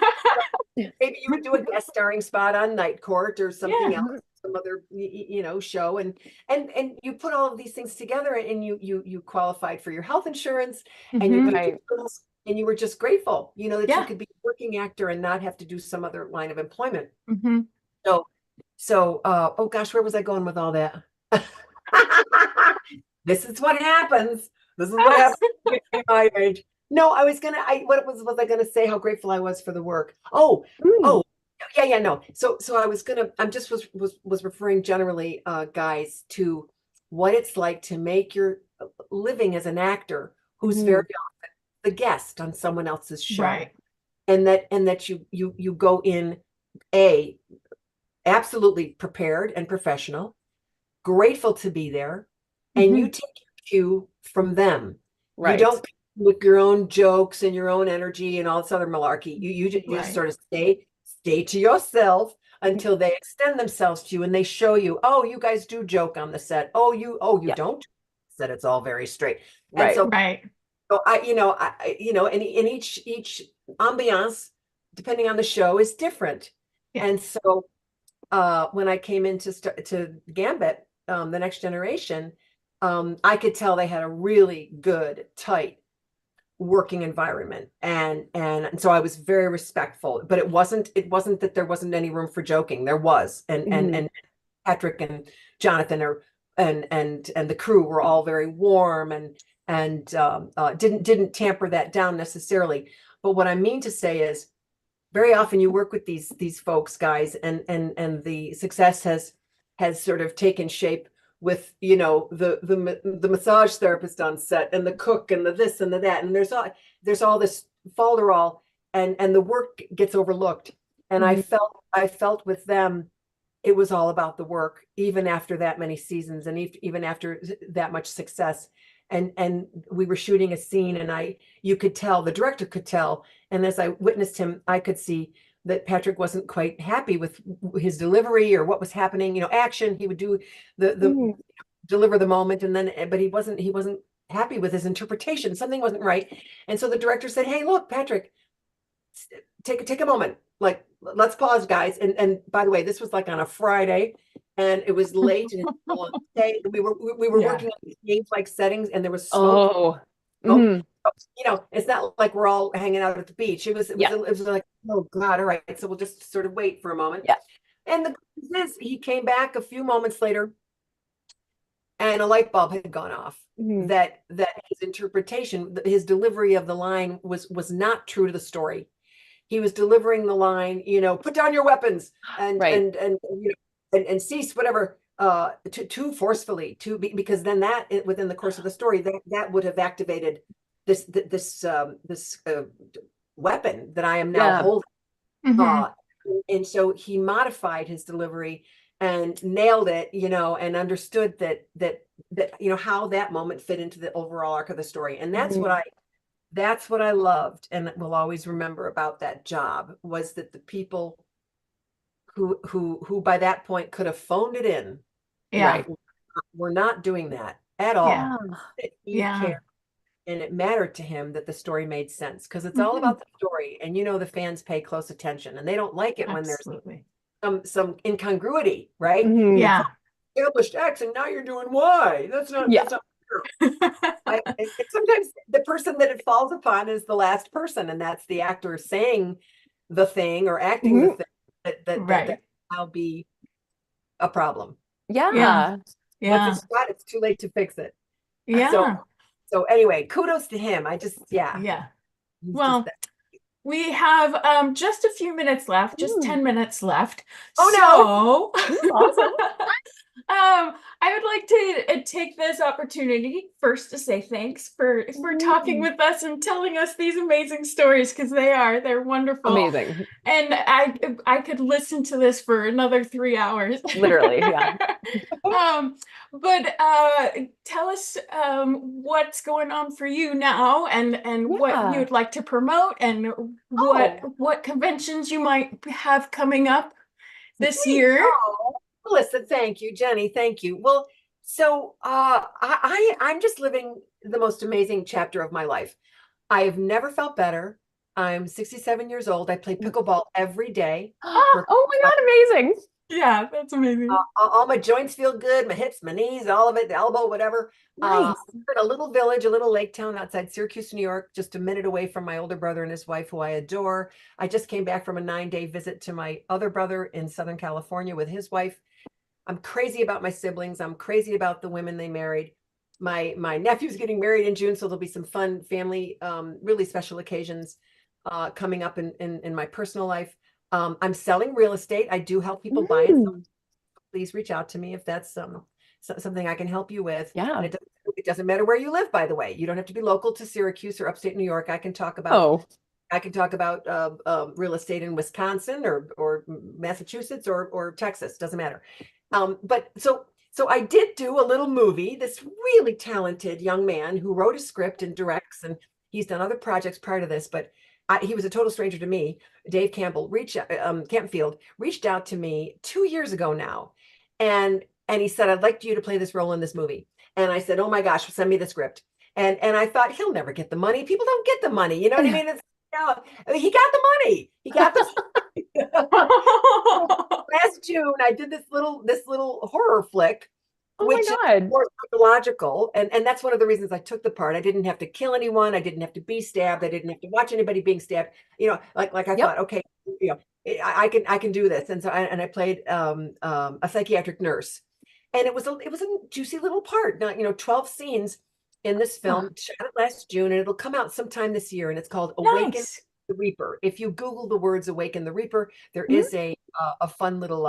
maybe you would do a guest starring spot on Night Court or something Yeah. else, some other you know, show, and you put all of these things together, and you qualified for your health insurance, and you Mhm. paid your Right. bills, and you were just grateful, you know, that you Yeah. could be a working actor and not have to do some other line of employment. Mhm. So oh gosh, where was I going with all that? This is what happens. This is what happens at my age. No, I was gonna. Was I gonna say how grateful I was for the work? Oh, Mm. oh, yeah, no. So I was gonna. I'm just was referring generally, guys, to what it's like to make your living as an actor who's very Mhm. often the guest on someone else's show, Right. and that you go in a absolutely prepared and professional, grateful to be there, and you Mhm. take your cue from them. You Right. don't with your own jokes and your own energy and all this other malarkey. You just Right. sort of stay to yourself until they extend themselves to you and they show you, oh, you guys do joke on the set. Oh, you Yeah. don't. Said it's all very straight. And Right. Right. so and each ambiance, depending on the show, is different. Yeah. And so when I came into to Gambit, the Next Generation, I could tell they had a really good, tight working environment, and so I was very respectful. But it wasn't that there wasn't any room for joking. There was, and and Mhm. and Patrick and Jonathan and the crew were all very warm and didn't tamper that down necessarily. But what I mean to say is, very often you work with these folks, guys, and the success has sort of taken shape with, you know, the massage therapist on set and the cook and the this and the that, and there's all this falderall, and the work gets overlooked. And I Mhm. felt with them it was all about the work, even after that many seasons and even after that much success. And we were shooting a scene, and you could tell, the director could tell, and as I witnessed him, I could see that Patrick wasn't quite happy with his delivery or what was happening. You know, action, he would do the Mhm. deliver the moment, and then but he wasn't happy with his interpretation. Something wasn't right. And so the director said, "Hey, look, Patrick, take a moment, like, let's pause, guys." And by the way, this was like on a Friday, and it was late and a long day. We were Yeah. working on these games-like settings, and there was smoke. Oh. smoke. Mhm. You know, it's not like we're all hanging out at the beach. Yeah. It was like, oh God, all right, so we'll just sort of wait for a moment. Yeah. And the good news is, he came back a few moments later, and a light bulb had gone off. Mhm. That his interpretation, his delivery of the line was not true to the story. He was delivering the line, you know, put down your weapons Right. and you know, and cease whatever, too forcefully, because then that, within the course of the story, that would have activated this weapon that I am now Yeah. holding. Mhm. Uh, and so he modified his delivery and nailed it, you know, and understood that you know, how that moment fit into the overall arc of the story. And Mhm. that's what I loved and will always remember about that job, was that the people who by that point could have phoned it in Yeah. Right. were not doing that at Yeah. all. Yeah. That he Yeah. cared, and it mattered to him that the story made sense, because it's all Mhm. about the story. And you know, the fans pay close attention, and they don't like it when there's Absolutely. some incongruity, right? Mhm. Yeah. Established X and now you're doing Y. Yeah. That's not true. And sometimes the person that it falls upon is the last person, and that's the actor saying the thing or acting the Mhm. thing that Right. will be a problem. Yeah. Yeah. Once Yeah. it's got, it's too late to fix it. So Yeah. so anyway, kudos to him. Yeah, Yeah. he's just Well, that. we have just a few minutes left, just Mm. 10 minutes left. Oh no. So Awesome. I would like to take this opportunity first to say thanks for talking with us and telling us these amazing stories, because they're wonderful. Amazing. And I could listen to this for another 3 hours. Literally, yeah. Um, but tell us what's going on for you now, and what Yeah. you'd like to promote, and Oh, what conventions you might have coming up this thanks. year. Oh, Melissa, thank you. Jenny, thank you. Well, so I'm just living the most amazing chapter of my life. I have never felt better. I'm 67 years old. I play pickleball every day. For Oh my God, amazing. Yeah, that's amazing. all my joints feel good, my hips, my knees, all of it, the elbow, whatever. Nice. In a little village, a little lake town outside Syracuse, New York, just a minute away from my older brother and his wife, who I adore. I just came back from a 9-day visit to my other brother in Southern California with his wife. I'm crazy about my siblings. I'm crazy about the women they married. My nephew's getting married in June, so there'll be some fun family, really special occasions coming up in my personal life. I'm selling real estate. I do help people buy and sell. Mm, Please reach out to me if that's something I can help you with. And yeah. it doesn't matter where you live, by the way. You don't have to be local to Syracuse or upstate New York. Oh, I can talk about real estate in Wisconsin or Massachusetts or Texas. Doesn't matter. But so I did do a little movie. This really talented young man who wrote a script and directs, and he's done other projects prior to this, but he was a total stranger to me. Dave Campfield reached out to me 2 years ago now, and he said, "I'd like you to play this role in this movie." And I said, "Oh my gosh, send me the script." And I thought, he'll never get the money. People don't get the money. You know what I mean? I mean, he got the money. He got the last June, I did this little horror flick, oh my which is God. more psychological, and that's one of the reasons I took the part. I didn't have to kill anyone. I didn't have to be stabbed. I didn't have to watch anybody being stabbed. Like I thought, Yep. okay, I can do this, and I played a psychiatric nurse, and it was a juicy little part. Now 12 scenes in this Oh, film, shot it last June, and it'll come out sometime this year, and it's called Awaken nice. the Reaper. If you Google the words Awaken the Reaper, there Mhm. is a fun little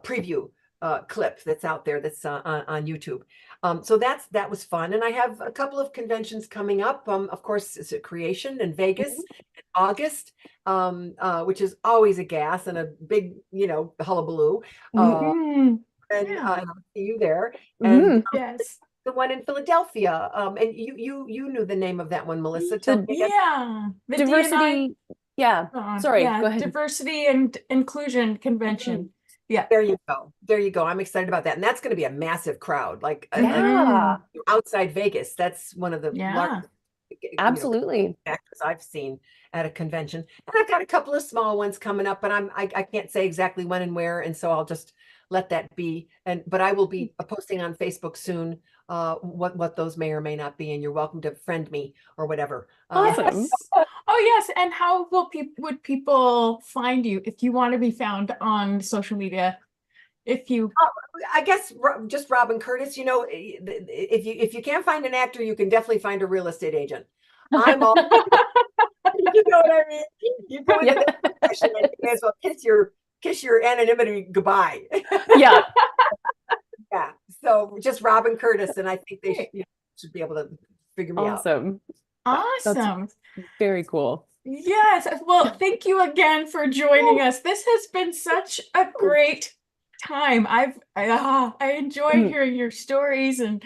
preview clip that's out there that's on YouTube. So that was fun, and I have a couple of conventions coming up. Of course, it's a Creation in Vegas in August, which is always a gas and a big, hullabaloo. Uh, Mm, and yeah. I'll see you there. And Mhm. Yes. the one in Philadelphia. And you knew the name of that one, Melissa. Tell The me again. Yeah. The D&I, diversity. Yeah. Sorry, yeah, go ahead. Diversity and Inclusion Mhm. Convention. Yeah. There you go. There you go. I'm excited about that. And that's going to be a massive crowd, like Hmm. Yeah, outside Vegas. That's one of the Yeah. largest, absolutely. factors I've seen at a convention. And I've got a couple of small ones coming up, but I can't say exactly when and where, and so I'll just let that be. But I will be posting on Facebook soon what those may or may not be, and you're welcome to friend me or whatever. Awesome. Yes. Oh, yes. And how would people find you if you want to be found on social media? If you I guess just Robin Curtis. If you can't find an actor, you can definitely find a real estate agent. I'm all you know what I mean? You go into Yeah. this profession and you may as well kiss your anonymity goodbye. Yeah. Yeah. So just Robin Curtis, and I think they should, Great. should be able to figure me out. Awesome. That's Awesome. very cool. Yes. Well, thank you again for joining us. This has been such a great time. I enjoy Mm, hearing your stories and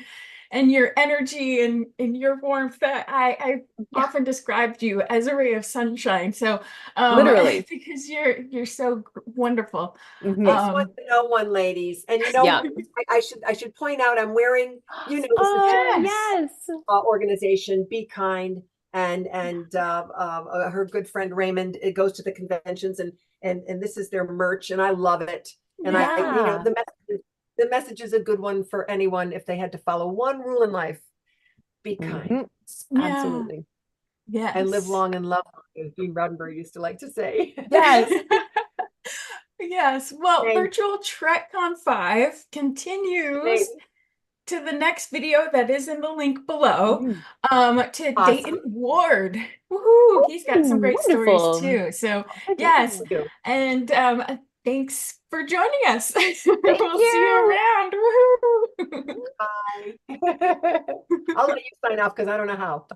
your energy and your warmth. That I yeah, often described you as a ray of sunshine. So literally. because you're so wonderful. Hmm. Takes one Um to know one, ladies. And Yeah. I should point out I'm wearing, this is Oh, yes. yes. organization, Be Kind, and her good friend Raymond. It goes to the conventions, and this is their merch, and I love it. And Yeah. the message is a good one for anyone if they had to follow one rule in life: be kind Hmm. Yeah. Absolutely. and live Yes. long and love long, as Gene Roddenberry used to like to say. Yes. Yes. Well, Thank Virtual TrekCon 5 continues you. to the next video that is in the link below, Mhm. to Awesome. Dayton Ward. Woohoo! He's got some Ooh, great stories wonderful. too. So Thank yes, Thank you. and Thanks for joining us. We'll Thank see you you. around. Woohoo! Bye. I'll let you sign off because I don't know how.